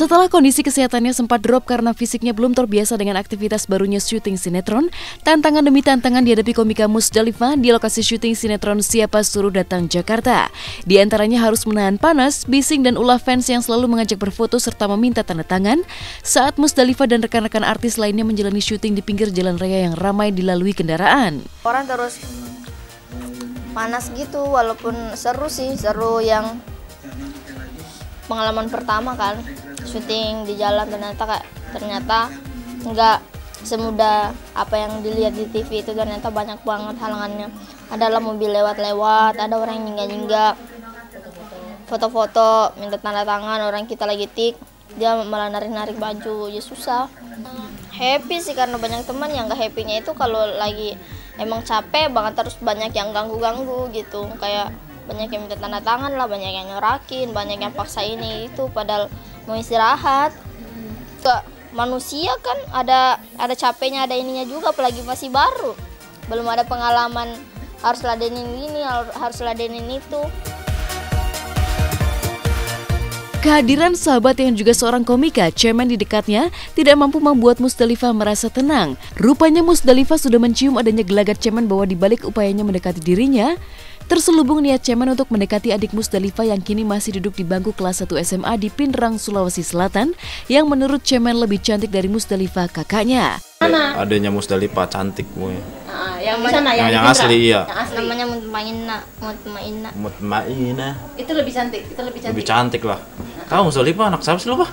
Setelah kondisi kesehatannya sempat drop karena fisiknya belum terbiasa dengan aktivitas barunya syuting sinetron, tantangan demi tantangan dihadapi komika Musdalifah di lokasi syuting sinetron Siapa Suruh Datang Jakarta. Di antaranya harus menahan panas, bising dan ulah fans yang selalu mengajak berfoto serta meminta tanda tangan saat Musdalifah dan rekan-rekan artis lainnya menjalani syuting di pinggir jalan raya yang ramai dilalui kendaraan. Orang terus panas gitu, walaupun seru sih, seru yang pengalaman pertama kan. Syuting di jalan ternyata nggak semudah apa yang dilihat di TV itu, ternyata banyak banget halangannya. Adalah mobil lewat-lewat, ada orang yang nyinggak-nyinggak, foto-foto, minta tanda tangan, orang kita lagi tik, dia malah narik-narik baju, ya susah. Happy sih karena banyak teman. Yang nggak happy-nya itu kalau lagi emang capek banget, terus banyak yang ganggu-ganggu gitu, kayak banyak yang minta tanda tangan lah, banyak yang nyorakin, banyak yang paksa ini itu padahal mau istirahat. Manusia kan ada capeknya, ada ininya juga, apalagi masih baru, belum ada pengalaman harus ladenin ini, harus ladenin itu. Kehadiran sahabat yang juga seorang komika, cemen di dekatnya, tidak mampu membuat Musdalifah merasa tenang. Rupanya Musdalifah sudah mencium adanya gelagat cemen bahwa dibalik upayanya mendekati dirinya, terselubung niat cemen untuk mendekati adik Musdalifah yang kini masih duduk di bangku kelas 1 SMA di Pindrang, Sulawesi Selatan, yang menurut cemen lebih cantik dari Musdalifah kakaknya. Adanya Musdalifah cantik, boy. Yang mana? Yang asli, iya. Yang asli. Namanya Mutmainah. Itu lebih cantik, Lebih cantik lah. Tahu Musdalifah anak siapa sih lu, Pak?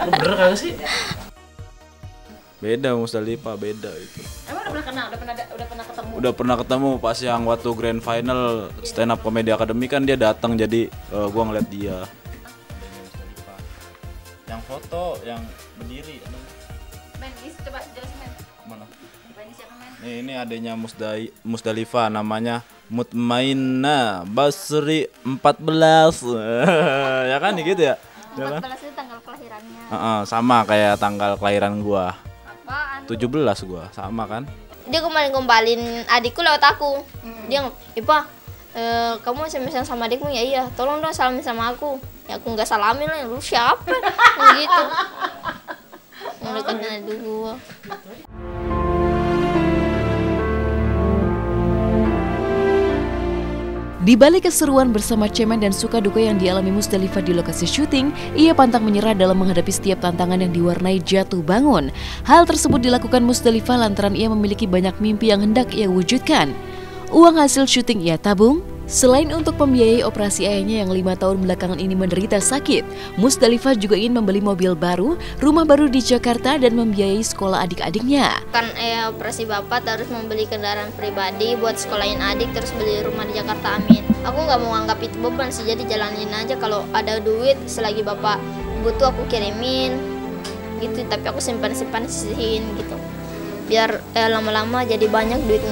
Lu bener kagak sih? Beda Musdalifah, beda itu. Emang udah pernah ketemu? Udah pernah ketemu pas yang waktu grand final Stand Up Comedy Academy kan dia datang, jadi gua ngeliat dia. Yang foto, yang berdiri. Men, coba jelasin, men. Mana? Ini siapa, men? Ini adanya Musdalifah, namanya Mutmainah Basri 14. Ya kan gitu ya? 14 itu tanggal kelahirannya. Sama kayak tanggal kelahiran gua. Apaan? 17 gua, sama kan? Dia gombalin adikku lewat aku. Dia Ipa, kamu SMS sama adikmu? Ya iya, tolong dong salamin sama aku. Ya aku nggak salamin lah, lu siapa? Gitu. Ngedekatin adik gua. Di balik keseruan bersama cemen dan suka duka yang dialami Musdalifah di lokasi syuting, ia pantang menyerah dalam menghadapi setiap tantangan yang diwarnai jatuh bangun. Hal tersebut dilakukan Musdalifah lantaran ia memiliki banyak mimpi yang hendak ia wujudkan. Uang hasil syuting ia tabung. Selain untuk membiayai operasi ayahnya yang 5 tahun belakangan ini menderita sakit, Musdalifah juga ingin membeli mobil baru, rumah baru di Jakarta, dan membiayai sekolah adik-adiknya. Kan operasi bapak harus membeli kendaraan pribadi buat sekolahin adik, terus beli rumah di Jakarta, amin. Aku nggak mau anggap itu beban sih, jadi jalanin aja. Kalau ada duit selagi bapak butuh aku kirimin gitu, tapi aku simpan-simpan sisihin gitu, biar lama-lama jadi banyak duit,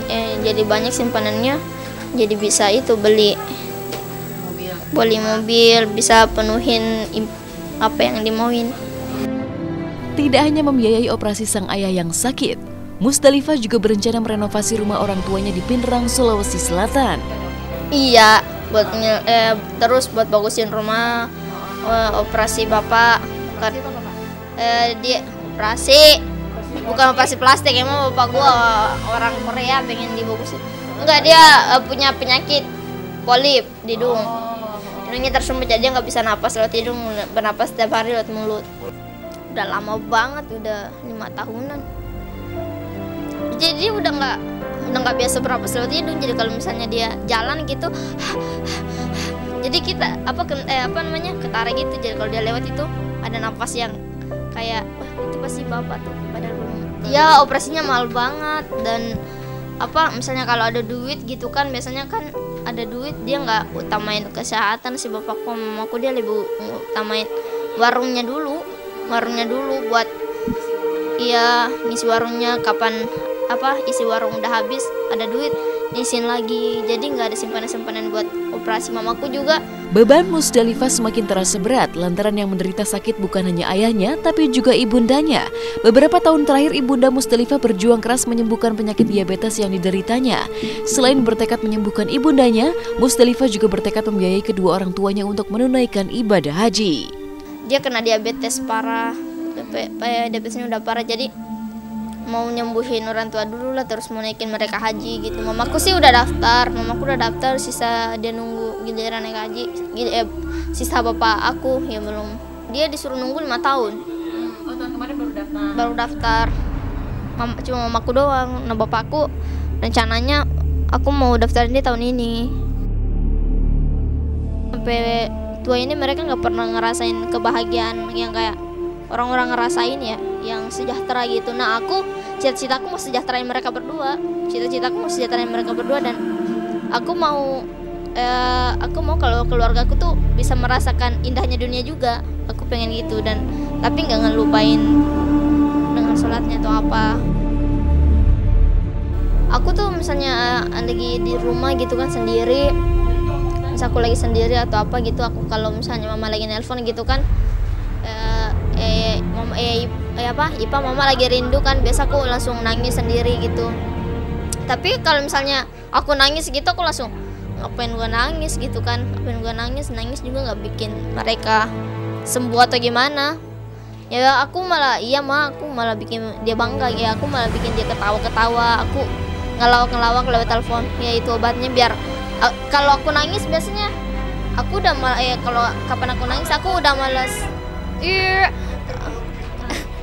jadi banyak simpanannya. Jadi bisa itu beli mobil, bisa penuhin apa yang dimauin. Tidak hanya membiayai operasi sang ayah yang sakit, Musdalifah juga berencana merenovasi rumah orang tuanya di Pindrang, Sulawesi Selatan. Iya, terus buat bagusin rumah. Operasi bapak, dia operasi, bukan operasi plastik. Emang bapak gua orang Korea, pengen dibagusin. Enggak, dia punya penyakit polip di hidung. Hidungnya tersumbat, jadi dia nggak bisa napas lewat hidung, bernapas setiap hari lewat mulut. Udah lama banget, udah 5 tahunan. Jadi dia udah nggak biasa bernapas lewat hidung. Jadi kalau misalnya dia jalan gitu, jadi kita ketara gitu. Jadi kalau dia lewat itu ada napas yang kayak, wah itu pasti bapak tuh, padahal belum. Ya operasinya mahal banget. Dan misalnya kalau ada duit gitu kan, biasanya kan ada duit dia nggak utamain kesehatan si bapakku sama mamaku, dia lebih utamain warungnya dulu buat ngisi warungnya. Kapan isi warung udah habis, ada duit ngisiin lagi, jadi nggak ada simpanan buat operasi mamaku juga. Beban Musdalifah semakin terasa berat lantaran yang menderita sakit bukan hanya ayahnya tapi juga ibundanya. Beberapa tahun terakhir ibunda Musdalifah berjuang keras menyembuhkan penyakit diabetes yang dideritanya. Selain bertekad menyembuhkan ibundanya, Musdalifah juga bertekad membiayai kedua orang tuanya untuk menunaikan ibadah haji. dia kena diabetes parah, diabetesnya udah parah, jadi mau nyembuhin orang tua dulu lah, terus mau naikin mereka haji gitu. Mamaku sih udah daftar, sisa dia nunggu giliran naik haji. Sisa bapak aku ya belum, dia disuruh nunggu 5 tahun. Oh, tahun kemarin Baru daftar. Cuma mamaku doang. Nah bapakku rencananya aku mau daftarin dia tahun ini. Sampai tua ini mereka nggak pernah ngerasain kebahagiaan yang kayak orang-orang ngerasain ya, yang sejahtera gitu. Nah aku cita-citaku mau sejahterain mereka berdua, dan aku mau kalau keluargaku tuh bisa merasakan indahnya dunia juga. Aku pengen gitu, dan tapi nggak ngelupain dengan sholatnya atau apa. Aku tuh misalnya lagi di rumah gitu kan sendiri, misal aku lagi sendiri atau apa gitu, aku kalau misalnya mama lagi nelpon gitu kan, mama lagi rindu kan, biasa aku langsung nangis sendiri gitu. Tapi kalau misalnya aku nangis gitu, aku langsung ngapain gua nangis gitu kan, nangis juga nggak bikin mereka sembuh atau gimana ya. Aku malah bikin dia bangga ya, aku malah bikin dia ketawa, aku ngelawak lewat telepon ya, itu obatnya. Biar kalau aku nangis biasanya aku udah kalau kapan aku nangis aku udah malas.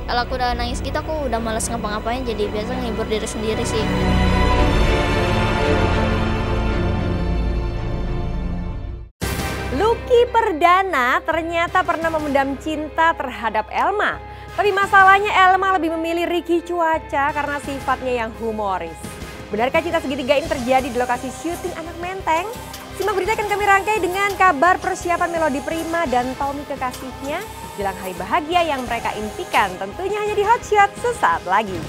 Kalau aku udah nangis gitu aku udah malas ngapa-ngapain, jadi biasa ngibur diri sendiri sih. Lucky Perdana ternyata pernah memendam cinta terhadap Elma. Tapi masalahnya Elma lebih memilih Ricky Cuaca karena sifatnya yang humoris. Benarkah cinta segitiga ini terjadi di lokasi syuting Anak Menteng? Simak berita akan kami rangkai dengan kabar persiapan Melody Prima dan Tommy kekasihnya jelang hari bahagia yang mereka impikan, tentunya hanya di Hot Shot sesaat lagi.